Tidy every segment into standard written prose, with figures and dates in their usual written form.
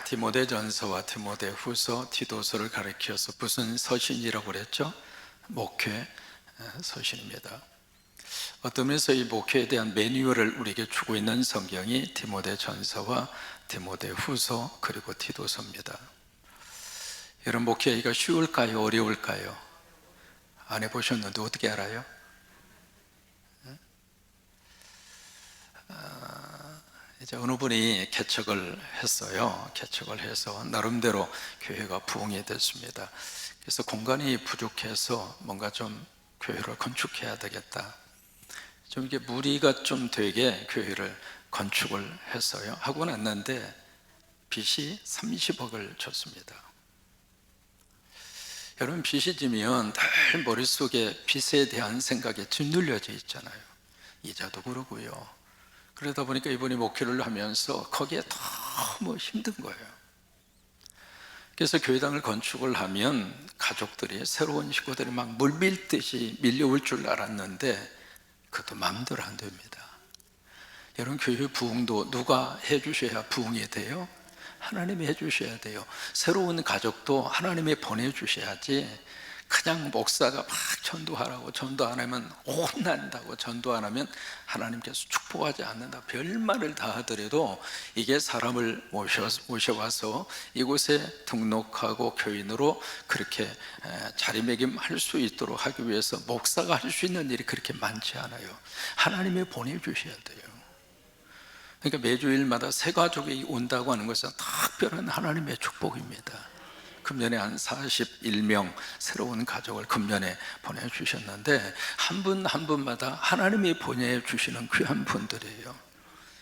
디모데전서와 디모데후서, 디도서를 가리켜서 무슨 서신이라고 그랬죠? 목회 서신입니다. 어떤 면에서 이 목회에 대한 매뉴얼을 우리에게 주고 있는 성경이 디모데전서와 디모데후서 그리고 디도서입니다. 여러분, 목회하기가 쉬울까요? 어려울까요? 안 해보셨는데 어떻게 알아요? 이제 어느 분이 개척을 했어요. 개척을 해서 나름대로 교회가 부흥이 됐습니다. 그래서 공간이 부족해서 뭔가 좀 교회를 건축해야 되겠다, 좀 이게 무리가 좀 되게 교회를 건축을 했어요. 하고 났는데 빚이 30억을 줬습니다. 여러분, 빚이 지면 늘 머릿속에 빚에 대한 생각에 짓눌려져 있잖아요. 이자도 그러고요. 그러다 보니까 이분이 목회를 하면서 거기에 너무 힘든 거예요. 그래서 교회당을 건축을 하면 가족들이, 새로운 식구들이 막 물밀듯이 밀려올 줄 알았는데 그것도 마음대로 안 됩니다. 여러분, 교회 부흥도 누가 해주셔야 부흥이 돼요? 하나님이 해주셔야 돼요. 새로운 가족도 하나님이 보내주셔야지, 그냥 목사가 막 전도하라고, 전도 안 하면 혼난다고, 전도 안 하면 하나님께서 축복하지 않는다, 별말을 다 하더라도 이게 사람을 모셔와서 이곳에 등록하고 교인으로 그렇게 자리매김할 수 있도록 하기 위해서 목사가 할 수 있는 일이 그렇게 많지 않아요. 하나님이 보내주셔야 돼요. 그러니까 매주일마다 새 가족이 온다고 하는 것은 특별한 하나님의 축복입니다. 금년에 한 41명 새로운 가족을 금년에 보내주셨는데 한 분 한 분마다 하나님이 보내주시는 귀한 분들이에요.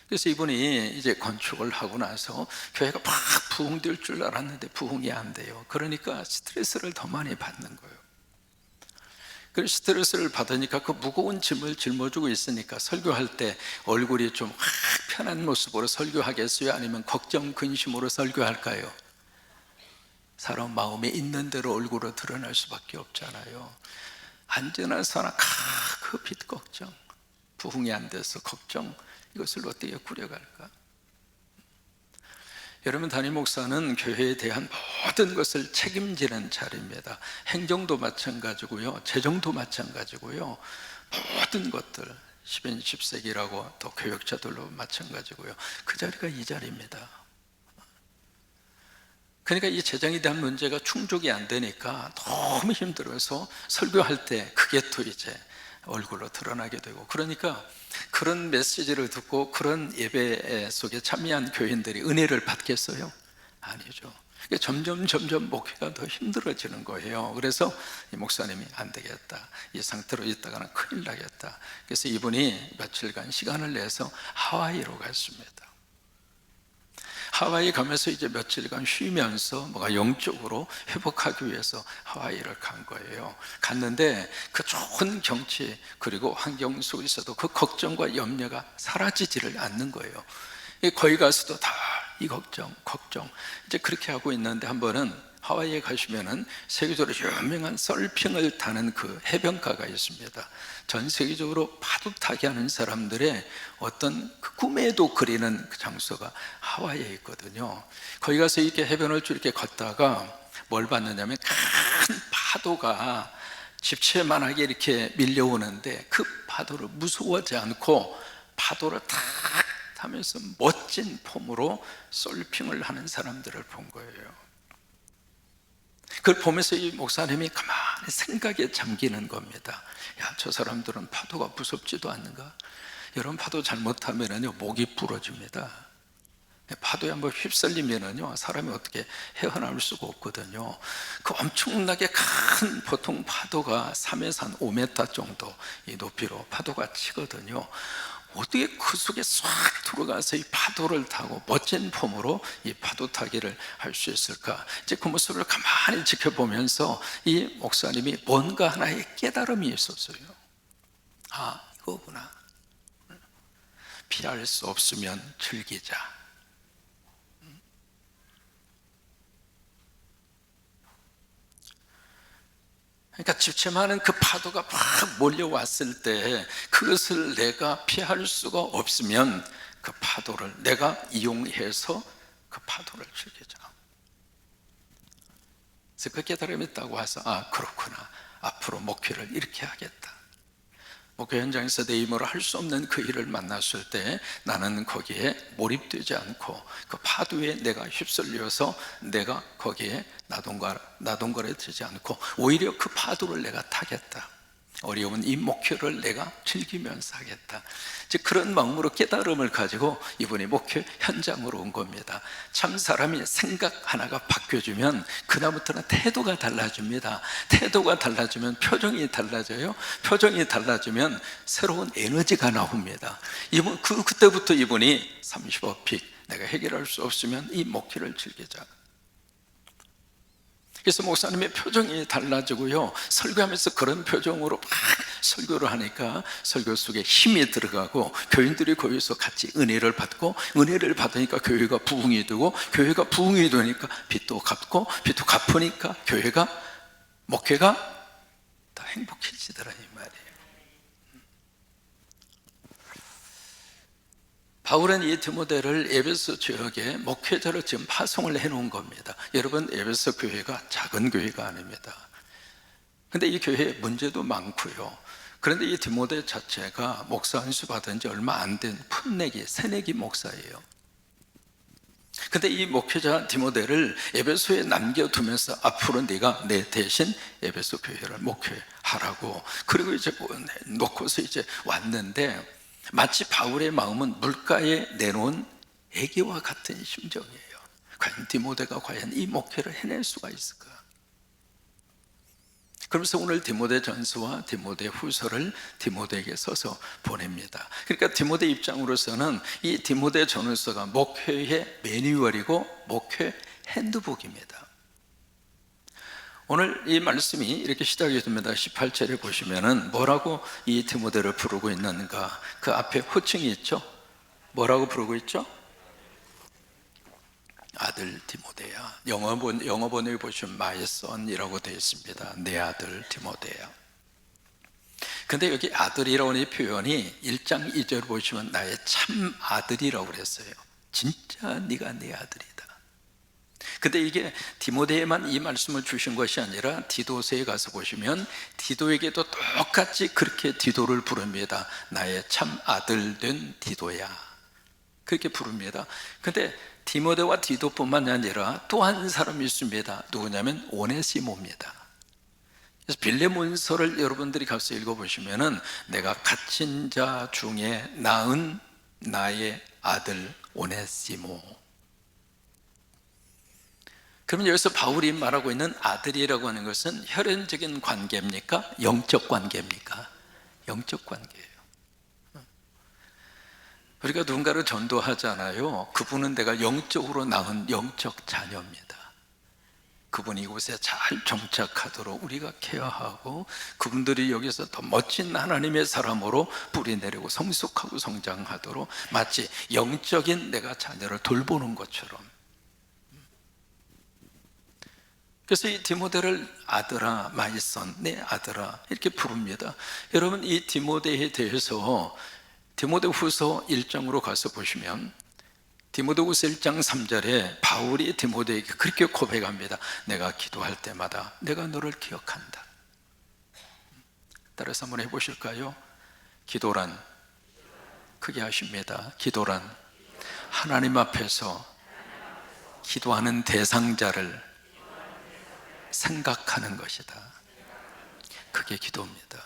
그래서 이분이 이제 건축을 하고 나서 교회가 막 부흥될 줄 알았는데 부흥이 안 돼요. 그러니까 스트레스를 더 많이 받는 거예요. 그 스트레스를 받으니까 그 무거운 짐을 짊어지고 있으니까 설교할 때 얼굴이 좀 편한 모습으로 설교하겠어요? 아니면 걱정, 근심으로 설교할까요? 사람 마음에 있는 대로 얼굴로 드러날 수밖에 없잖아요. 안전한 사람, 그 빚 걱정, 부흥이 안 돼서 걱정, 이것을 어떻게 꾸려갈까? 여러분, 담임 목사는 교회에 대한 모든 것을 책임지는 자리입니다. 행정도 마찬가지고요, 재정도 마찬가지고요, 모든 것들 10인 10세기라고 또 교역자들로 마찬가지고요. 그 자리가 이 자리입니다. 그러니까 이 재정에 대한 문제가 충족이 안 되니까 너무 힘들어서 설교할 때 그게 또 이제 얼굴로 드러나게 되고, 그러니까 그런 메시지를 듣고 그런 예배 속에 참여한 교인들이 은혜를 받겠어요? 아니죠. 점점 목회가 더 힘들어지는 거예요. 그래서 이 목사님이 안 되겠다, 이 상태로 있다가는 큰일 나겠다. 그래서 이분이 며칠간 시간을 내서 하와이로 갔습니다. 하와이 가면서 이제 며칠간 쉬면서 뭔가 영적으로 회복하기 위해서 하와이를 간 거예요. 갔는데 그 좋은 경치 그리고 환경 속에서도 그 걱정과 염려가 사라지지를 않는 거예요. 거기 가서도 다 이 걱정 이제 그렇게 하고 있는데, 한 번은 하와이에 가시면은 세계적으로 유명한 서핑을 타는 그 해변가가 있습니다. 전 세계적으로 파도 타기 하는 사람들의 어떤 그 꿈에도 그리는 그 장소가 하와이에 있거든요. 거기 가서 이렇게 해변을 쭉 이렇게 걷다가 뭘 봤느냐면 큰 파도가 집채만하게 이렇게 밀려오는데 그 파도를 무서워하지 않고 파도를 탁 타면서 멋진 폼으로 서핑을 하는 사람들을 본 거예요. 그걸 보면서 이 목사님이 가만히 생각에 잠기는 겁니다. 야, 저 사람들은 파도가 무섭지도 않는가? 여러분, 파도 잘못하면은요, 목이 부러집니다. 파도에 한번 휩쓸리면은요, 사람이 어떻게 헤어나올 수가 없거든요. 그 엄청나게 큰, 보통 파도가 3에서 한 5m 정도 이 높이로 파도가 치거든요. 어떻게 그 속에 싹 들어가서 이 파도를 타고 멋진 폼으로 이 파도 타기를 할 수 있을까? 이제 그 모습을 가만히 지켜보면서 이 목사님이 뭔가 하나의 깨달음이 있었어요. 아, 이거구나. 피할 수 없으면 즐기자. 그러니까 집채만한 그 파도가 막 몰려왔을 때 그것을 내가 피할 수가 없으면 그 파도를 내가 이용해서 그 그 파도를 즐기자. 그래서 그 깨달음이 있다고 해서 그렇구나, 앞으로 목회를 이렇게 하겠다. 목회 현장에서 내 힘으로 할 수 없는 그 일을 만났을 때 나는 거기에 몰입되지 않고 그 파도에 내가 휩쓸려서 내가 거기에 나동거래 되지 않고 오히려 그 파도를 내가 타겠다. 어려운 이 목표를 내가 즐기면서 하겠다. 즉 그런 마음으로 깨달음을 가지고 이분이 목회 현장으로 온 겁니다. 참 사람이 생각 하나가 바뀌어주면 그다음부터는 태도가 달라집니다. 태도가 달라지면 표정이 달라져요. 표정이 달라지면 새로운 에너지가 나옵니다. 그때부터 이분이 35픽 내가 해결할 수 없으면 이 목회를 즐기자. 그래서 목사님의 표정이 달라지고요, 설교하면서 그런 표정으로 막 설교를 하니까 설교 속에 힘이 들어가고 교인들이 거기서 같이 은혜를 받고 은혜를 받으니까 교회가 부흥이 되고 교회가 부흥이 되니까 빚도 갚고 빚도 갚으니까 교회가 목회가 더 행복해지더라 이 말이에요. 바울은 이 디모데를 에베소 지역에 목회자로 지금 파송을 해놓은 겁니다. 여러분, 에베소 교회가 작은 교회가 아닙니다. 근데 이 교회에 문제도 많고요. 그런데 이 디모데 자체가 목사 안수 받은 지 얼마 안 된 새내기 목사예요. 근데 이 목회자 디모데를 에베소에 남겨두면서 앞으로 네가 내 대신 에베소 교회를 목회하라고, 그리고 이제 놓고서 이제 왔는데 마치 바울의 마음은 물가에 내놓은 애기와 같은 심정이에요. 과연 디모데가 과연 이 목회를 해낼 수가 있을까? 그러면서 오늘 디모데 전서와 디모데 후서를 디모데에게 써서 보냅니다. 그러니까 디모데 입장으로서는 이 디모데 전서가 목회의 매뉴얼이고 목회 핸드북입니다. 오늘 이 말씀이 이렇게 시작이 됩니다. 18절에 보시면은 뭐라고 이 디모데를 부르고 있는가? 그 앞에 호칭이 있죠? 뭐라고 부르고 있죠? 아들 디모데야. 영어 번역에 보시면 my son이라고 되어 있습니다. 내 아들 디모데야. 근데 여기 아들이라고 하는 표현이 1장 2절 보시면 나의 참 아들이라고 그랬어요. 진짜 네가 내 아들이다. 근데 이게 디모데에만 이 말씀을 주신 것이 아니라 디도서에 가서 보시면 디도에게도 똑같이 그렇게 디도를 부릅니다. 나의 참 아들 된 디도야, 그렇게 부릅니다. 근데 디모데와 디도뿐만 아니라 또 한 사람이 있습니다. 누구냐면 오네시모입니다. 그래서 빌레몬서를 여러분들이 가서 읽어보시면은 내가 갇힌 자 중에 낳은 나의 아들 오네시모. 그러면 여기서 바울이 말하고 있는 아들이라고 하는 것은 혈연적인 관계입니까? 영적 관계입니까? 영적 관계예요. 우리가 누군가를 전도하잖아요. 그분은 내가 영적으로 낳은 영적 자녀입니다. 그분이 이곳에 잘 정착하도록 우리가 케어하고 그분들이 여기서 더 멋진 하나님의 사람으로 뿌리내리고 성숙하고 성장하도록 마치 영적인 내가 자녀를 돌보는 것처럼. 그래서 이 디모데를 아들아, my son, 내 아들아 이렇게 부릅니다. 여러분, 이 디모데에 대해서 디모데 후서 1장으로 가서 보시면 디모데 후서 1장 3절에 바울이 디모데에게 그렇게 고백합니다. 내가 기도할 때마다 내가 너를 기억한다. 따라서 한번 해보실까요? 기도란, 크게 하십니다. 기도란 하나님 앞에서 기도하는 대상자를 생각하는 것이다. 그게 기도입니다.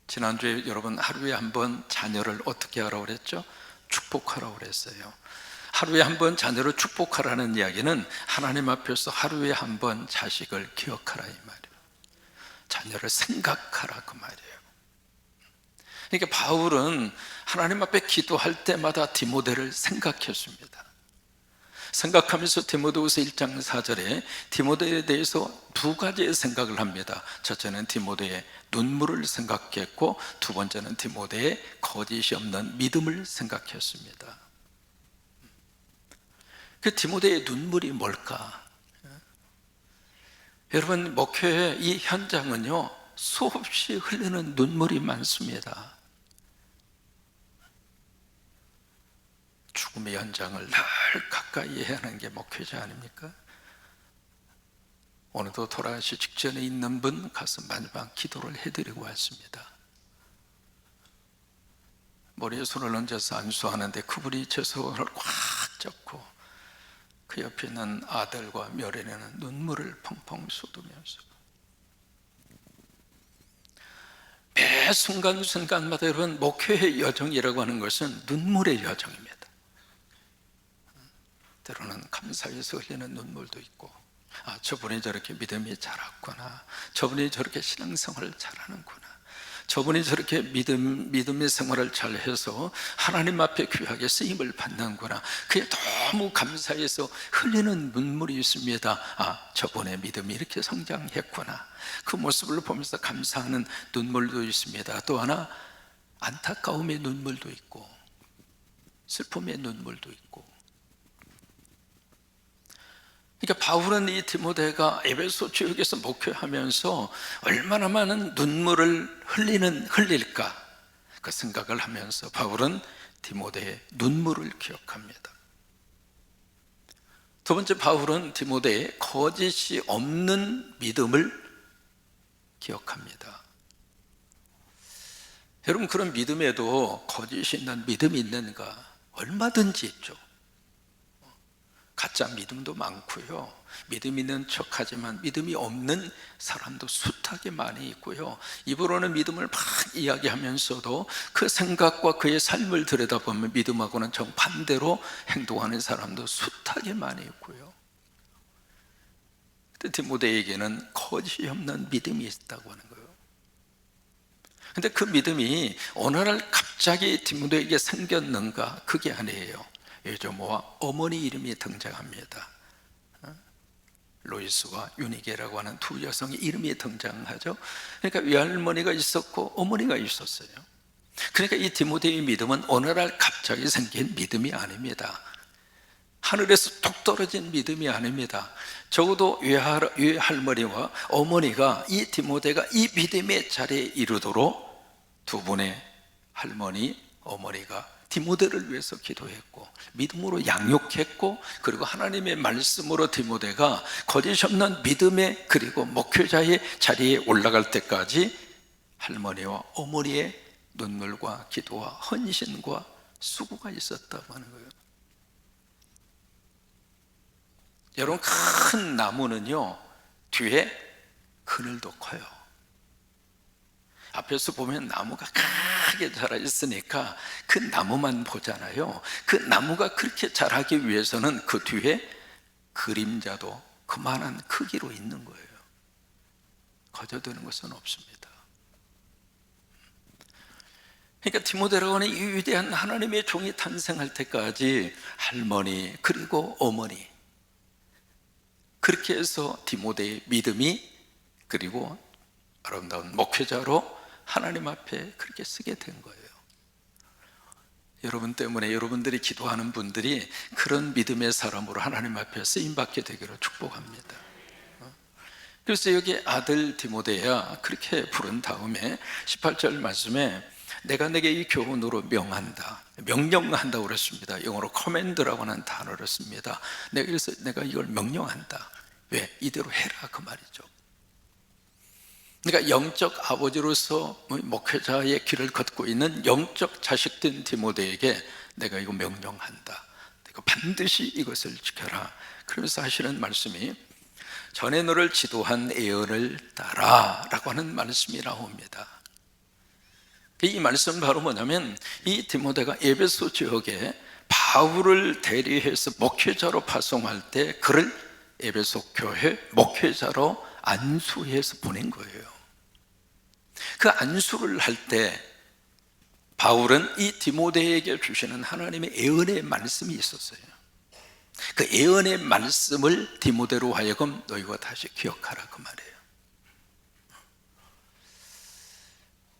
지난주에 여러분 하루에 한 번 자녀를 어떻게 하라고 그랬죠? 축복하라고 그랬어요. 하루에 한 번 자녀를 축복하라는 이야기는 하나님 앞에서 하루에 한 번 자식을 기억하라 이 말이에요. 자녀를 생각하라 그 말이에요. 그러니까 바울은 하나님 앞에 기도할 때마다 디모데를 생각했습니다. 생각하면서 디모데후서 1장 4절에 디모데에 대해서 두 가지의 생각을 합니다. 첫째는 디모데의 눈물을 생각했고 두 번째는 디모데의 거짓이 없는 믿음을 생각했습니다. 그 디모데의 눈물이 뭘까? 여러분, 목회의 이 현장은요 수없이 흘리는 눈물이 많습니다. 죽음의 현장을 늘 가까이 해야 하는 게 목회자 아닙니까? 오늘도 돌아가시 직전에 있는 분 가서 마지막 기도를 해드리고 왔습니다. 머리에 손을 얹어서 안수하는데 그분이 제 손을 꽉 잡고 그 옆에 있는 아들과 며느리는 눈물을 펑펑 쏟으면서 매 순간순간마다 여러분, 목회의 여정이라고 하는 것은 눈물의 여정입니다. 때로는 감사해서 흘리는 눈물도 있고, 저분이 저렇게 믿음이 자랐구나, 저분이 저렇게 신앙생활을 잘하는구나, 저분이 저렇게 믿음의 생활을 잘해서 하나님 앞에 귀하게 쓰임을 받는구나, 그게 너무 감사해서 흘리는 눈물이 있습니다. 저분의 믿음이 이렇게 성장했구나, 그 모습을 보면서 감사하는 눈물도 있습니다. 또 하나, 안타까움의 눈물도 있고 슬픔의 눈물도 있고. 그러니까 바울은 이 디모데가 에베소 지역에서 목회하면서 얼마나 많은 눈물을 흘릴까, 그 생각을 하면서 바울은 디모데의 눈물을 기억합니다. 두 번째, 바울은 디모데의 거짓이 없는 믿음을 기억합니다. 여러분, 그런 믿음에도 거짓이 있는 믿음이 있는가? 얼마든지 있죠. 가짜 믿음도 많고요, 믿음 있는 척하지만 믿음이 없는 사람도 숱하게 많이 있고요, 입으로는 믿음을 막 이야기하면서도 그 생각과 그의 삶을 들여다보면 믿음하고는 정반대로 행동하는 사람도 숱하게 많이 있고요. 근데 디모데에게는 거짓이 없는 믿음이 있다고 하는 거예요. 근데 그 믿음이 어느 날 갑자기 디모데에게 생겼는가? 그게 아니에요. 여조모와 어머니 이름이 등장합니다. 로이스와 유니게라고 하는 두 여성의 이름이 등장하죠. 그러니까 외할머니가 있었고 어머니가 있었어요. 그러니까 이 디모데의 믿음은 어느 날 갑자기 생긴 믿음이 아닙니다. 하늘에서 툭 떨어진 믿음이 아닙니다. 적어도 외할머니와 어머니가 이 디모데가 이 믿음의 자리에 이르도록 두 분의 할머니, 어머니가 디모데를 위해서 기도했고 믿음으로 양육했고, 그리고 하나님의 말씀으로 디모데가 거짓 없는 믿음의 그리고 목회자의 자리에 올라갈 때까지 할머니와 어머니의 눈물과 기도와 헌신과 수고가 있었다고 하는 거예요. 여러분, 큰 나무는요 뒤에 그늘도 커요. 앞에서 보면 나무가 크게 자라 있으니까 그 나무만 보잖아요. 그 나무가 그렇게 자라기 위해서는 그 뒤에 그림자도 그만한 크기로 있는 거예요. 거저드는 것은 없습니다. 그러니까 디모데라고 하는 이 위대한 하나님의 종이 탄생할 때까지 할머니 그리고 어머니, 그렇게 해서 디모데의 믿음이 그리고 아름다운 목회자로 하나님 앞에 그렇게 쓰게 된 거예요. 여러분 때문에 여러분들이 기도하는 분들이 그런 믿음의 사람으로 하나님 앞에 쓰임받게 되기를 축복합니다. 그래서 여기 아들 디모데야 그렇게 부른 다음에 18절 말씀에 내가 내게 이 교훈으로 명한다, 명령한다고 그랬습니다. 영어로 command라고 하는 단어를 씁니다. 그래서 내가 이걸 명령한다. 왜? 이대로 해라, 그 말이죠. 그러니까 영적 아버지로서 목회자의 길을 걷고 있는 영적 자식된 디모데에게 내가 이거 명령한다, 내가 반드시 이것을 지켜라. 그러면서 하시는 말씀이 전에 너를 지도한 예언을 따라 라고 하는 말씀이 나옵니다. 이 말씀은 바로 뭐냐면 이 디모데가 에베소 지역에 바울을 대리해서 목회자로 파송할 때 그를 에베소 교회 목회자로 안수해서 보낸 거예요. 그 안수를 할 때 바울은 이 디모데에게 주시는 하나님의 예언의 말씀이 있었어요. 그 예언의 말씀을 디모데로 하여금 너희가 다시 기억하라, 그 말이에요.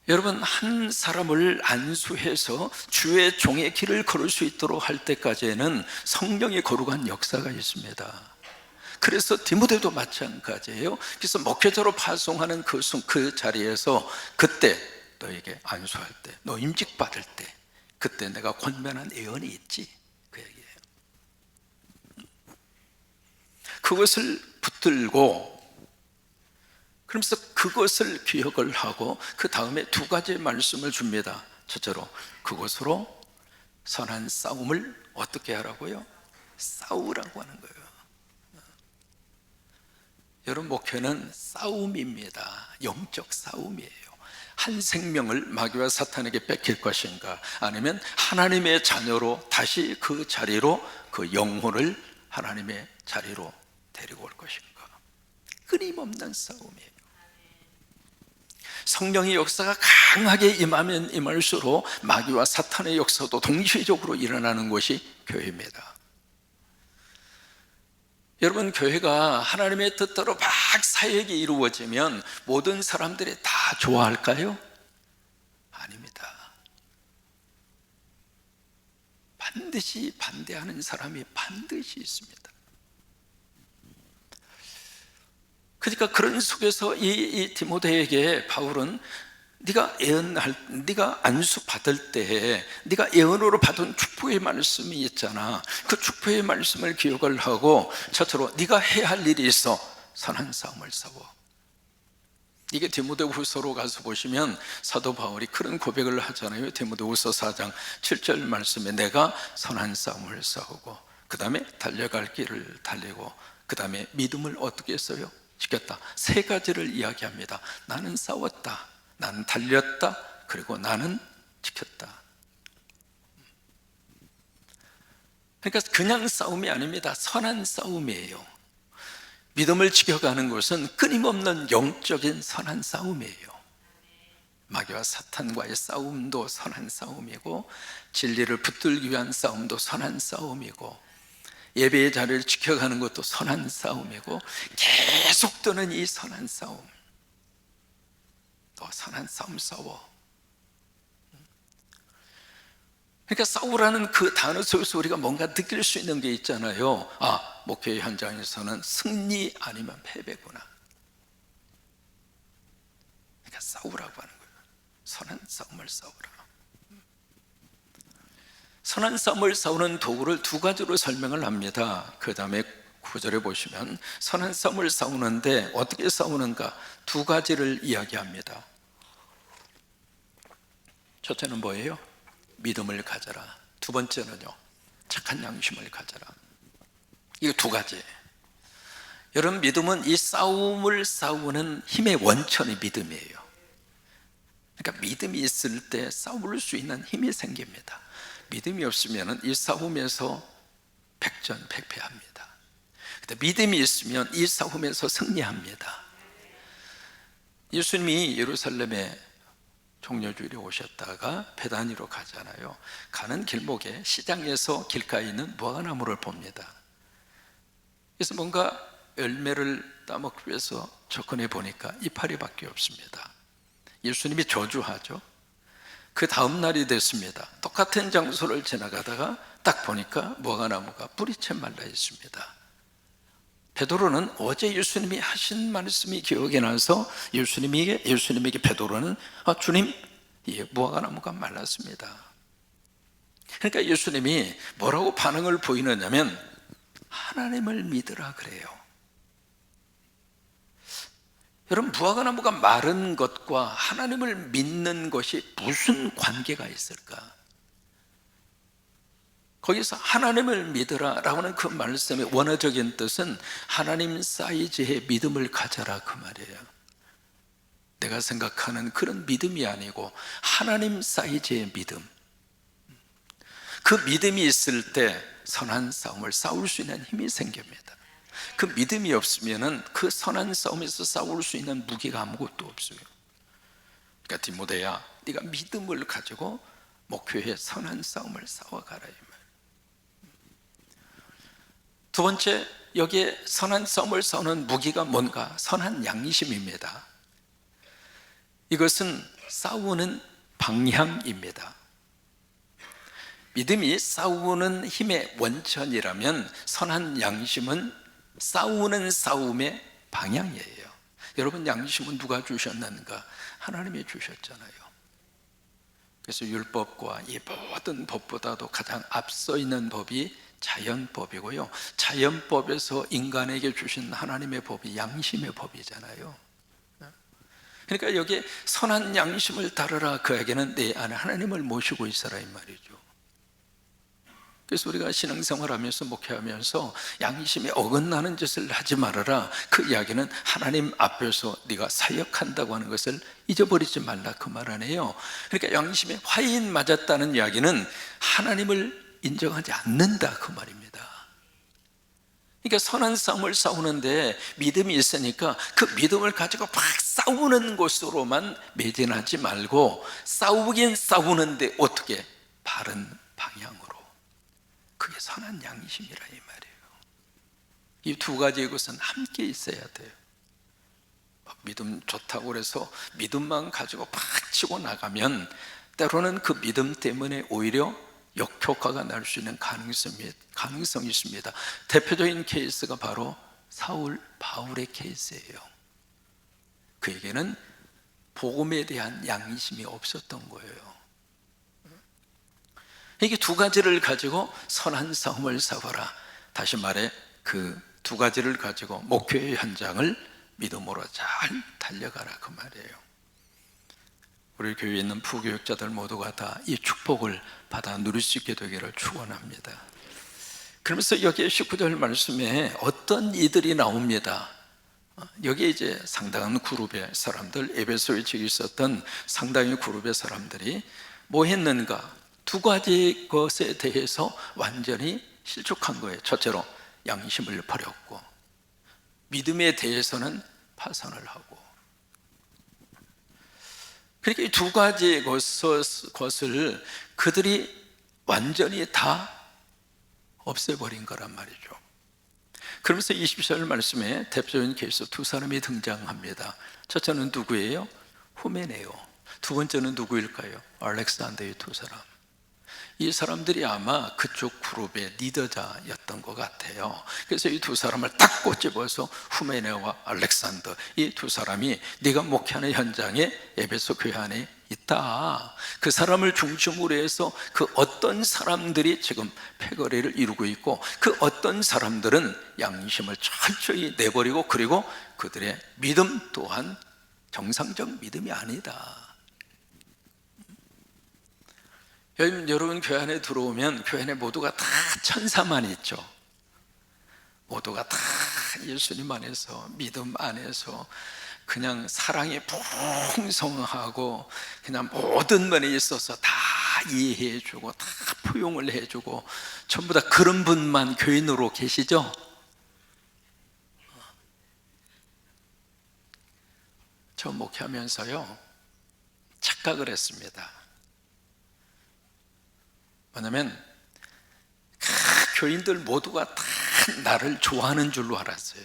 여러분, 한 사람을 안수해서 주의 종의 길을 걸을 수 있도록 할 때까지는 성령이 거룩한 역사가 있습니다. 그래서 디모데도 마찬가지예요. 그래서 목회자로 파송하는 그 자리에서 그때 너에게 안수할 때, 너 임직받을 때, 그때 내가 권면한 예언이 있지, 그 그것을 붙들고, 그러면서 그것을 기억을 하고 그 다음에 두 가지 말씀을 줍니다. 첫째로 그것으로 선한 싸움을 어떻게 하라고요? 싸우라고 하는 거예요. 여러분, 목회는 싸움입니다. 영적 싸움이에요. 한 생명을 마귀와 사탄에게 뺏길 것인가, 아니면 하나님의 자녀로 다시 그 자리로, 그 영혼을 하나님의 자리로 데리고 올 것인가. 끊임없는 싸움이에요. 성령의 역사가 강하게 임하면 임할수록 마귀와 사탄의 역사도 동시적으로 일어나는 것이 교회입니다. 여러분, 교회가 하나님의 뜻대로 막 사역이 이루어지면 모든 사람들이 다 좋아할까요? 아닙니다. 반드시 반대하는 사람이 반드시 있습니다. 그러니까 그런 속에서 이 디모데에게 바울은 네가 안수 받을 때 네가 예언으로 받은 축복의 말씀이 있잖아. 그 축복의 말씀을 기억을 하고, 첫째로 네가 해야 할 일이 있어. 선한 싸움을 싸워. 이게 디모데후서로 가서 보시면 사도 바울이 그런 고백을 하잖아요. 디모데후서 4장 7절 말씀에 내가 선한 싸움을 싸우고, 그 다음에 달려갈 길을 달리고, 그 다음에 믿음을 어떻게 했어요? 지켰다. 세 가지를 이야기합니다. 나는 싸웠다, 나는 달렸다, 그리고 나는 지켰다. 그러니까 그냥 싸움이 아닙니다. 선한 싸움이에요. 믿음을 지켜가는 것은 끊임없는 영적인 선한 싸움이에요. 마귀와 사탄과의 싸움도 선한 싸움이고, 진리를 붙들기 위한 싸움도 선한 싸움이고, 예배의 자리를 지켜가는 것도 선한 싸움이고, 계속되는 이 선한 싸움, 또 선한 싸움 싸워. 그러니까 싸우라는 그 단어 속에서 우리가 뭔가 느낄 수 있는 게 있잖아요. 아, 목회 현장에서는 승리 아니면 패배구나. 그러니까 싸우라고 하는 거예요. 선한 싸움을 싸우라. 선한 싸움을 싸우는 도구를 두 가지로 설명을 합니다. 그 다음에 9절에 보시면 선한 싸움을 싸우는데 어떻게 싸우는가 두 가지를 이야기합니다. 첫째는 뭐예요? 믿음을 가져라. 두 번째는요, 착한 양심을 가져라. 이거 두 가지. 여러분, 믿음은 이 싸움을 싸우는 힘의 원천이 믿음이에요. 그러니까 믿음이 있을 때 싸울 수 있는 힘이 생깁니다. 믿음이 없으면 이 싸움에서 백전백패합니다. 근데 믿음이 있으면 이 싸움에서 승리합니다. 예수님이 예루살렘에 종려주일에 오셨다가 베다니로 가잖아요. 가는 길목에 시장에서 길가에 있는 무화과나무를 봅니다. 그래서 뭔가 열매를 따먹기 위해서 접근해 보니까 이파리밖에 없습니다. 예수님이 저주하죠. 그 다음 날이 됐습니다. 똑같은 장소를 지나가다가 딱 보니까 무화과나무가 뿌리채 말라 있습니다. 베드로는 어제 예수님이 하신 말씀이 기억이 나서 예수님에게 베드로는 주님, 무화과나무가 말랐습니다. 그러니까 예수님이 뭐라고 반응을 보이느냐면 하나님을 믿으라 그래요. 여러분, 무화과나무가 마른 것과 하나님을 믿는 것이 무슨 관계가 있을까? 거기서 하나님을 믿으라 라고 하는 그 말씀의 원어적인 뜻은 하나님 사이즈의 믿음을 가져라 그 말이에요. 내가 생각하는 그런 믿음이 아니고 하나님 사이즈의 믿음. 그 믿음이 있을 때 선한 싸움을 싸울 수 있는 힘이 생깁니다. 그 믿음이 없으면 그 선한 싸움에서 싸울 수 있는 무기가 아무것도 없어요. 그러니까 디모데야, 네가 믿음을 가지고 목표의 선한 싸움을 싸워가라 이 말. 두 번째, 여기에 선한 싸움을 싸우는 무기가 뭔가? 선한 양심입니다. 이것은 싸우는 방향입니다. 믿음이 싸우는 힘의 원천이라면 선한 양심은 싸우는 싸움의 방향이에요. 여러분, 양심은 누가 주셨는가? 하나님이 주셨잖아요. 그래서 율법과 이 모든 법보다도 가장 앞서 있는 법이 자연법이고요. 자연법에서 인간에게 주신 하나님의 법이 양심의 법이잖아요. 그러니까 여기에 선한 양심을 따르라, 그에게는 내 안에 하나님을 모시고 있어라, 이 말이죠. 그래서 우리가 신앙생활하면서 목회하면서 양심에 어긋나는 짓을 하지 말아라, 그 이야기는 하나님 앞에서 네가 사역한다고 하는 것을 잊어버리지 말라, 그 말 아니에요. 그러니까 양심에 화인 맞았다는 이야기는 하나님을 인정하지 않는다, 그 말입니다. 그러니까 선한 싸움을 싸우는데 믿음이 있으니까 그 믿음을 가지고 막 싸우는 것으로만 매진하지 말고, 싸우긴 싸우는데 어떻게? 바른 방향으로. 그게 선한 양심이라, 이 말이에요. 이 두 가지의 것은 함께 있어야 돼요. 믿음 좋다고 그래서 믿음만 가지고 팍 치고 나가면 때로는 그 믿음 때문에 오히려 역효과가 날 수 있는 가능성이 있습니다. 대표적인 케이스가 바로 바울의 케이스예요. 그에게는 복음에 대한 양심이 없었던 거예요. 이게 두 가지를 가지고 선한 싸움을 싸워라. 다시 말해 그 두 가지를 가지고 목표의 현장을 믿음으로 잘 달려가라, 그 말이에요. 우리 교회에 있는 부교육자들 모두가 다 이 축복을 받아 누릴 수 있게 되기를 축원합니다. 그러면서 여기 19절 말씀에 어떤 이들이 나옵니다. 여기에 이제 상당한 그룹의 사람들, 에베소에 지금 있었던 상당히 그룹의 사람들이 뭐 했는가? 두 가지 것에 대해서 완전히 실족한 거예요. 첫째로 양심을 버렸고, 믿음에 대해서는 파산을 하고. 그러니까 이 두 가지 것을 그들이 완전히 다 없애버린 거란 말이죠. 그러면서 20절 말씀에 대표적인 케이스 두 사람이 등장합니다. 첫째는 누구예요? 후메네오. 두 번째는 누구일까요? 알렉산더의 두 사람. 이 사람들이 아마 그쪽 그룹의 리더자였던 것 같아요. 그래서 이 두 사람을 딱 꼬집어서 후메네오와 알렉산더, 이 두 사람이 네가 목회하는 현장에 에베소 교회 안에 있다. 그 사람을 중심으로 해서 그 어떤 사람들이 지금 패거리를 이루고 있고, 그 어떤 사람들은 양심을 철저히 내버리고, 그리고 그들의 믿음 또한 정상적 믿음이 아니다. 여러분 교회 안에 들어오면 교회 안에 모두가 다 천사만 있죠. 모두가 다 예수님 안에서, 믿음 안에서 그냥 사랑이 풍성하고 그냥 모든 면에 있어서 다 이해해주고 다 포용을 해주고 전부 다 그런 분만 교인으로 계시죠. 저 목회하면서요 착각을 했습니다. 뭐냐면 교인들 모두가 다 나를 좋아하는 줄로 알았어요.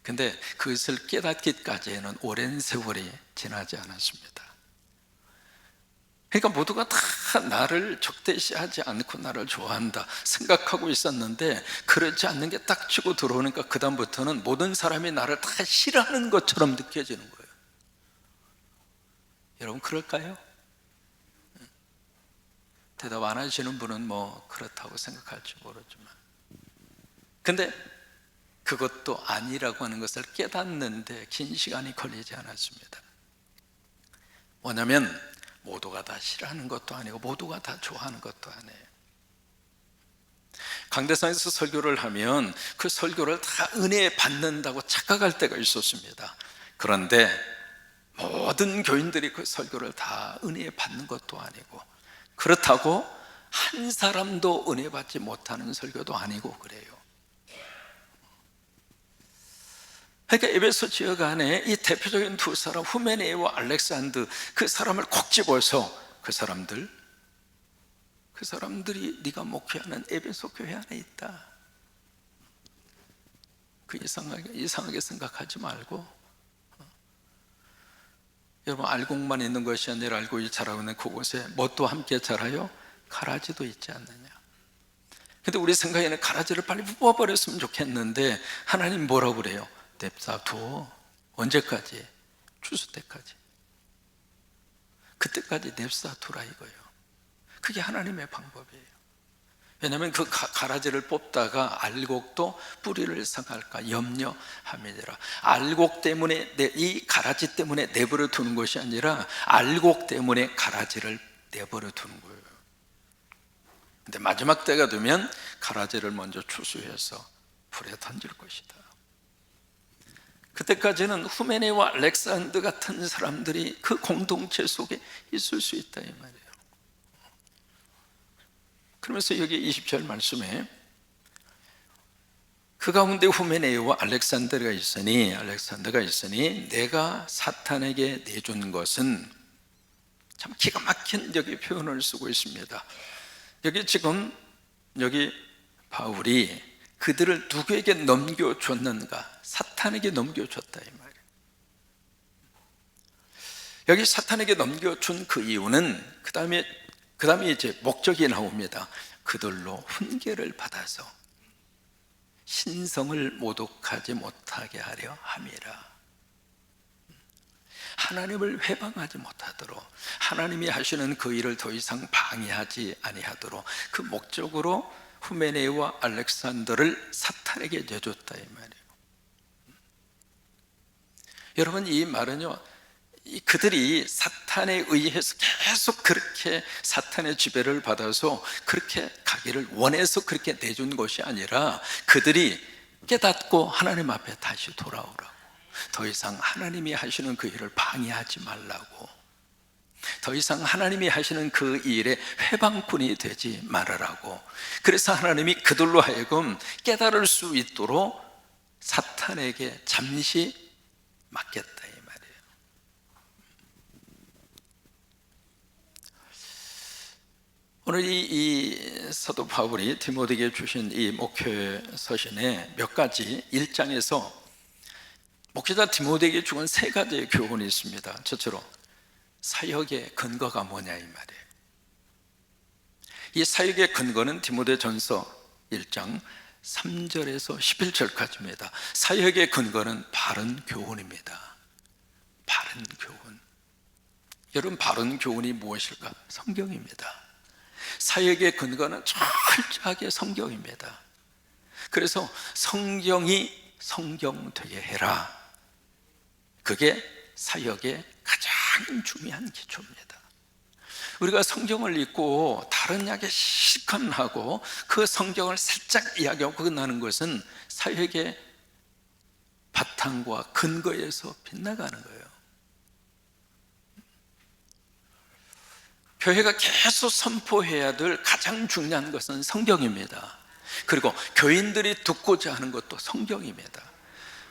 근데 그것을 깨닫기까지는 오랜 세월이 지나지 않았습니다. 그러니까 모두가 다 나를 적대시하지 않고 나를 좋아한다 생각하고 있었는데, 그렇지 않는 게 딱 치고 들어오니까 그 다음부터는 모든 사람이 나를 다 싫어하는 것처럼 느껴지는 거예요. 여러분 그럴까요? 대답 안 하시는 분은 뭐 그렇다고 생각할지 모르지만, 근데 그것도 아니라고 하는 것을 깨닫는데 긴 시간이 걸리지 않았습니다. 뭐냐면 모두가 다 싫어하는 것도 아니고 모두가 다 좋아하는 것도 아니에요. 강대상에서 설교를 하면 그 설교를 다 은혜 받는다고 착각할 때가 있었습니다. 그런데 모든 교인들이 그 설교를 다 은혜 받는 것도 아니고, 그렇다고 한 사람도 은혜 받지 못하는 설교도 아니고 그래요. 그러니까 에베소 지역 안에 이 대표적인 두 사람, 후메네오와 알렉산더, 그 사람을 콕 집어서 그 사람들이 네가 목회하는 에베소 교회 안에 있다. 그 이상하게 생각하지 말고, 여러분 알곡만 있는 것이 아니라 알곡이 자라고 있는 그곳에 뭣도 함께 자라요? 가라지도 있지 않느냐. 근데 우리 생각에는 가라지를 빨리 뽑아버렸으면 좋겠는데 하나님 뭐라고 그래요? 냅둬. 언제까지? 추수 때까지. 그때까지 냅둬두라 이거예요. 그게 하나님의 방법이에요. 왜냐하면 그 가라지를 뽑다가 알곡도 뿌리를 상할까 염려함이니라. 알곡 때문에 이 가라지 때문에 내버려 두는 것이 아니라 알곡 때문에 가라지를 내버려 두는 거예요. 근데 마지막 때가 되면 가라지를 먼저 추수해서 불에 던질 것이다. 그때까지는 후메네와 알렉산더 같은 사람들이 그 공동체 속에 있을 수 있다 이 말이에요. 그러면서 여기 20절 말씀에 그 가운데 후메네와 알렉산더가 있으니 내가 사탄에게 내준 것은, 참 기가 막힌 여기 표현을 쓰고 있습니다. 여기 지금 여기 바울이 그들을 누구에게 넘겨줬는가? 사탄에게 넘겨줬다 이 말이에요. 여기 사탄에게 넘겨준 그 이유는 그 다음에 이제 목적이 나옵니다. 그들로 훈계를 받아서 신성을 모독하지 못하게 하려 함이라. 하나님을 회방하지 못하도록, 하나님이 하시는 그 일을 더 이상 방해하지 아니하도록 그 목적으로 후메네와 알렉산더를 사탄에게 내줬다 이 말이에요. 여러분, 이 말은요, 그들이 사탄에 의해서 계속 그렇게 사탄의 지배를 받아서 그렇게 가기를 원해서 그렇게 내준 것이 아니라 그들이 깨닫고 하나님 앞에 다시 돌아오라고, 더 이상 하나님이 하시는 그 일을 방해하지 말라고, 더 이상 하나님이 하시는 그 일에 회방꾼이 되지 말으라고. 그래서 하나님이 그들로 하여금 깨달을 수 있도록 사탄에게 잠시 맡겼다 이 말이에요. 오늘 이 사도 바울이 디모데에게 주신 이 목회 서신에 몇 가지 1장에서 목회자 디모데에게 주은 3가지의 교훈이 있습니다. 첫째로 사역의 근거가 뭐냐 이 말이에요. 이 사역의 근거는 디모데전서 1장 3절에서 11절까지입니다. 사역의 근거는 바른 교훈입니다. 바른 교훈. 여러분, 바른 교훈이 무엇일까? 성경입니다. 사역의 근거는 철저하게 성경입니다. 그래서 성경이 성경 되게 해라. 그게 사역의 가장 중요한 기초입니다. 우리가 성경을 읽고 다른 이야기 실컷 하고 그 성경을 살짝 이야기하고 끝나는 것은 사역의 바탕과 근거에서 빗나가는 거예요. 교회가 계속 선포해야 될 가장 중요한 것은 성경입니다. 그리고 교인들이 듣고자 하는 것도 성경입니다.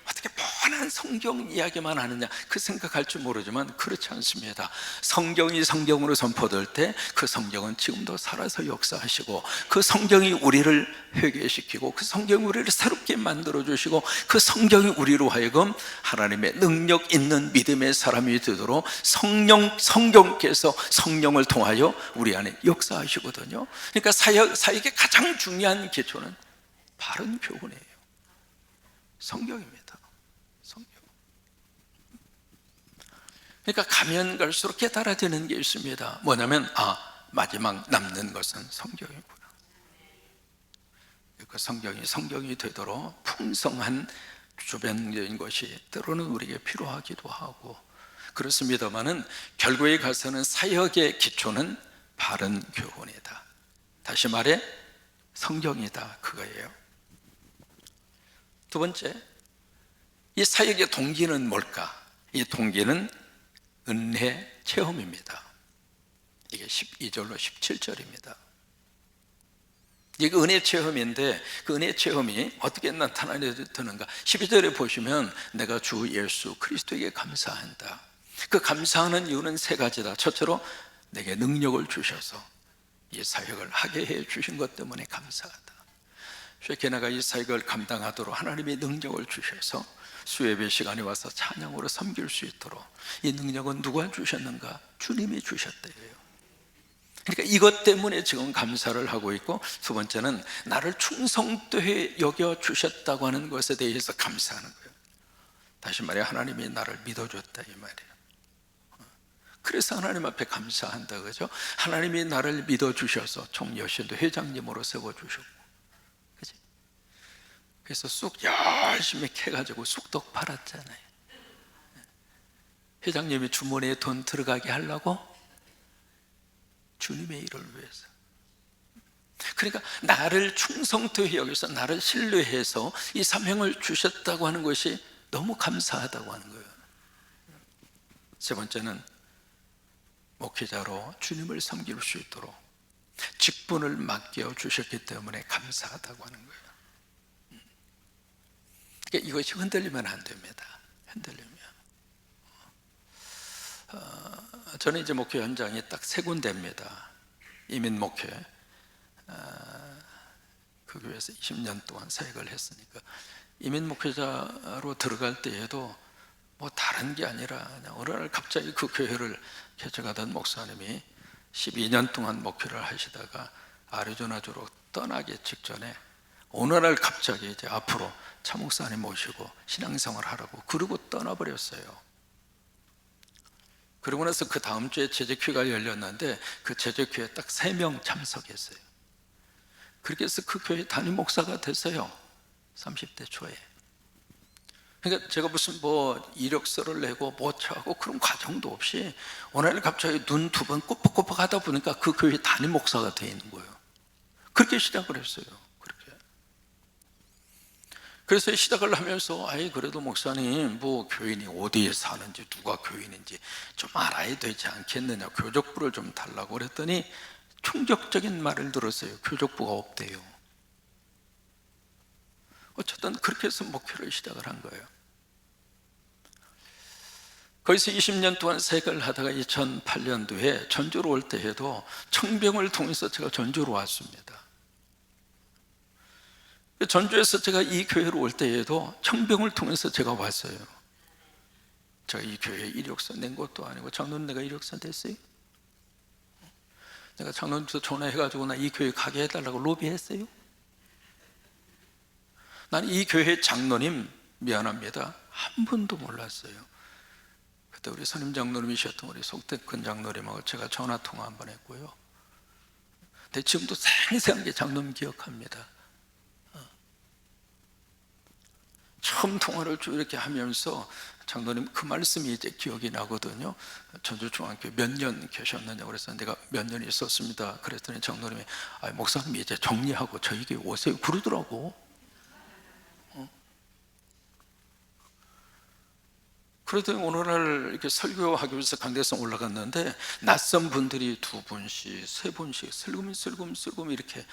어떻게 뻔한 성경 이야기만 하느냐, 그 생각할 줄 모르지만 그렇지 않습니다. 성경이 성경으로 선포될 때 그 성경은 지금도 살아서 역사하시고, 그 성경이 우리를 회개시키고, 그 성경이 우리를 새롭게 만들어주시고, 그 성경이 우리로 하여금 하나님의 능력 있는 믿음의 사람이 되도록 성경께서 성령을 통하여 우리 안에 역사하시거든요. 그러니까 사역의 가장 중요한 기초는 바른 교훈이에요. 성경입니다. 성경. 그러니까 가면 갈수록 깨달아지는 게 있습니다. 뭐냐면 마지막 남는 것은 성경이구나. 그러니까 성경이 되도록 풍성한 주변적인 것이 때로는 우리에게 필요하기도 하고 그렇습니다만은 결국에 가서는 사역의 기초는 바른 교훈이다. 다시 말해 성경이다, 그거예요. 두 번째, 이 사역의 동기는 뭘까? 이 동기는 은혜 체험입니다. 이게 12절로 17절입니다. 이게 은혜 체험인데 그 은혜 체험이 어떻게 나타나는가? 12절에 보시면 내가 주 예수 그리스도에게 감사한다. 그 감사하는 이유는 3가지다. 첫째로 내게 능력을 주셔서 이 사역을 하게 해 주신 것 때문에 감사하다. 쉐케나가 이 사역을 감당하도록 하나님이 능력을 주셔서 수예배 시간에 와서 찬양으로 섬길 수 있도록 이 능력은 누가 주셨는가? 주님이 주셨대요. 그러니까 이것 때문에 지금 감사를 하고 있고, 두 번째는 나를 충성되게 여겨 주셨다고 하는 것에 대해서 감사하는 거예요. 다시 말해 하나님이 나를 믿어줬다 이 말이에요. 그래서 하나님 앞에 감사한다, 그죠? 하나님이 나를 믿어주셔서 총여신도 회장님으로 세워주셨고, 그지? 그래서 쑥 열심히 캐가지고 쑥떡 팔았잖아요. 회장님이 주머니에 돈 들어가게 하려고 주님의 일을 위해서. 그러니까 나를 충성되이 여기서 나를 신뢰해서 이 사명을 주셨다고 하는 것이 너무 감사하다고 하는 거예요. 세 번째는 목회자로 주님을 섬길 수 있도록 직분을 맡겨 주셨기 때문에 감사하다고 하는 거예요. 그러니까 이것이 흔들리면 안 됩니다. 흔들리면 저는 이제 목회 현장이 딱 세 군데입니다. 이민 목회, 그 교회에서 20년 동안 사역을 했으니까 이민 목회자로 들어갈 때에도 뭐 다른 게 아니라 그냥 어느 날 갑자기 그 교회를 개척하던 목사님이 12년 동안 목회를 하시다가 아리조나주로 떠나기 직전에 어느 날 갑자기 이제 앞으로 차 목사님 모시고 신앙생활 하라고 그러고 떠나버렸어요. 그러고 나서 그 다음 주에 제재회가 열렸는데 그 제재회에 딱 3명 참석했어요. 그렇게 해서 그 교회 담임 목사가 됐어요. 30대 초에. 그러니까 제가 무슨 뭐 이력서를 내고 모차하고 그런 과정도 없이 오늘 갑자기 눈 2번 꼬박꼬박 하다 보니까 그 교회 담임 목사가 돼 있는 거예요. 그렇게 시작을 했어요. 그렇게. 그래서 시작을 하면서 그래도 목사님 뭐 교인이 어디에 사는지 누가 교인인지 좀 알아야 되지 않겠느냐, 교족부를 좀 달라고 그랬더니 충격적인 말을 들었어요. 교족부가 없대요. 어쨌든 그렇게 해서 목회를 시작을 한 거예요. 거기서 20년 동안 사역을 하다가 2008년도에 전주로 올 때에도 청병을 통해서 제가 전주로 왔습니다. 전주에서 제가 이 교회로 올 때에도 청병을 통해서 제가 왔어요. 제가 이 교회에 이력서 낸 것도 아니고 장로님 내가 이력서 냈어요? 내가 장로님한테 전화해가지고 나 이 교회 가게 해달라고 로비했어요? 난 이 교회 장로님 미안합니다 한 분도 몰랐어요. 그때 우리 선임 장로님이셨던 우리 속대근 장로님하고 제가 전화 통화 한번 했고요. 근데 지금도 생생하게 장로님 기억합니다. 처음 통화를 쭉 이렇게 하면서 장로님 그 말씀이 이제 기억이 나거든요. 전주중앙교회 몇 년 계셨느냐 그래서 내가 몇 년 있었습니다. 그랬더니 장로님이 목사님이 이제 정리하고 저희 교회 오세요 그러더라고. 그러더니 어느 날 이렇게 설교하기 위해서 강대성 올라갔는데 낯선 분들이 2분씩 3분씩 슬금 이렇게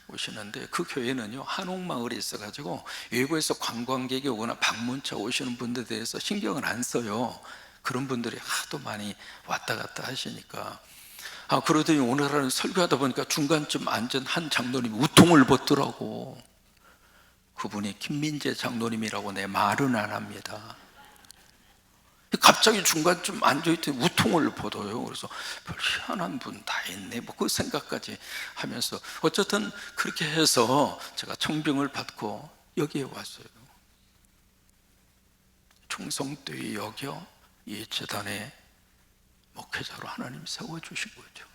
오시는데 그 교회는요 한옥마을에 있어가지고 외부에서 관광객이 오거나 방문차 오시는 분들에 대해서 신경을 안 써요. 그런 분들이 하도 많이 왔다 갔다 하시니까 그러더니 오늘은 설교하다 보니까 중간쯤 앉은 한 장로님이 우통을 벗더라고. 그분이 김민재 장로님이라고 내 말은 안 합니다. 갑자기 중간쯤 앉아있더니 우통을 벗어요. 그래서 별 희한한 분 다 있네 뭐 그 생각까지 하면서 어쨌든 그렇게 해서 제가 청병을 받고 여기에 왔어요. 충성되이 여겨 이 재단의 목회자로 하나님 세워주신 거죠.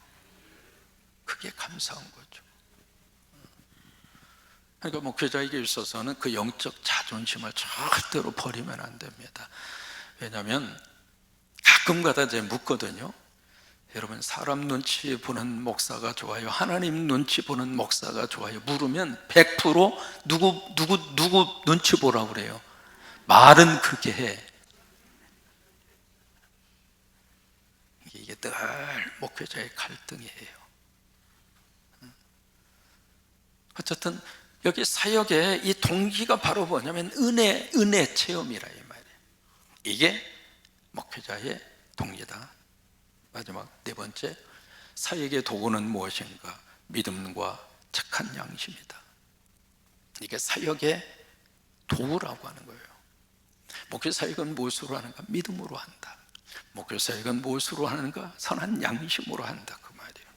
그게 감사한 거죠. 그러니까 목회자에게 있어서는 그 영적 자존심을 절대로 버리면 안 됩니다. 왜냐하면 가끔가다 이제 묻거든요. 여러분 사람 눈치 보는 목사가 좋아요? 하나님 눈치 보는 목사가 좋아요? 물으면 100% 누구 눈치 보라고 그래요. 말은 그렇게 해. 이게 늘 목회자의 갈등이에요. 어쨌든 여기 사역의 이 동기가 바로 뭐냐면 은혜 체험이라 이 말이에요. 이게 목회자의 동기다. 마지막 4번째, 사역의 도구는 무엇인가? 믿음과 착한 양심이다. 이게 사역의 도구라고 하는 거예요. 목회 사역은 무엇으로 하는가? 믿음으로 한다. 목회 사역은 무엇으로 하는가? 선한 양심으로 한다 그 말이에요.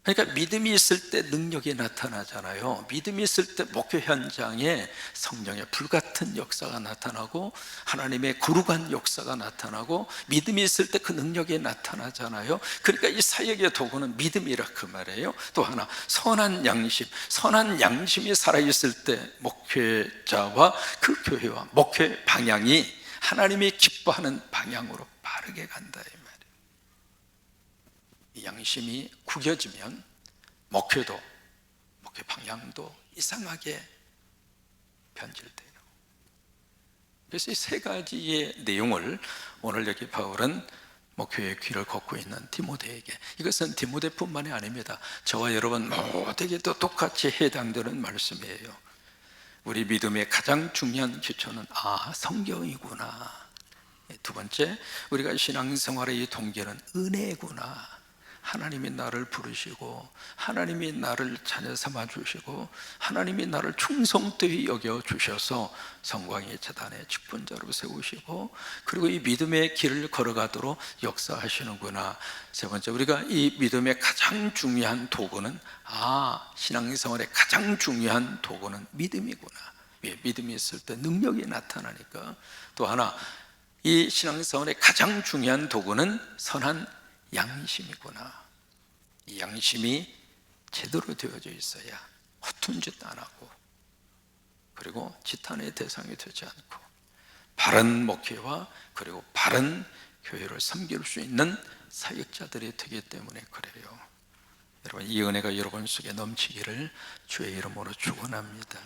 그러니까 믿음이 있을 때 능력이 나타나잖아요. 믿음이 있을 때 목회 현장에 성령의 불같은 역사가 나타나고 하나님의 거룩한 역사가 나타나고 믿음이 있을 때 그 능력이 나타나잖아요. 그러니까 이 사역의 도구는 믿음이라 그 말이에요. 또 하나 선한 양심, 선한 양심이 살아있을 때 목회자와 그 교회와 목회 방향이 하나님이 기뻐하는 방향으로 바르게 간다 이 말이에요. 이 양심이 구겨지면 목회 방향도 이상하게 변질돼요. 그래서 이 세 가지의 내용을 오늘 여기 바울은 목회의 길을 걷고 있는 디모데에게, 이것은 디모데뿐만이 아닙니다. 저와 여러분 모두에게도 똑같이 해당되는 말씀이에요. 우리 믿음의 가장 중요한 기초는 성경이구나. 두 번째, 우리가 신앙생활의 이 동기는 은혜구나. 하나님이 나를 부르시고 하나님이 나를 자녀 삼아 주시고 하나님이 나를 충성되이 여겨 주셔서 성광의 재단의 직분자로 세우시고 그리고 이 믿음의 길을 걸어가도록 역사하시는구나. 세 번째, 우리가 이 믿음의 가장 중요한 도구는 신앙생활의 가장 중요한 도구는 믿음이구나. 믿음이 있을 때 능력이 나타나니까. 또 하나, 이 신앙생활의 가장 중요한 도구는 선한 양심이구나. 이 양심이 제대로 되어져 있어야 허튼 짓 안 하고 그리고 지탄의 대상이 되지 않고 바른 목회와 그리고 바른 교회를 섬길 수 있는 사역자들이 되기 때문에 그래요. 여러분, 이 은혜가 여러분 속에 넘치기를 주의 이름으로 축원합니다.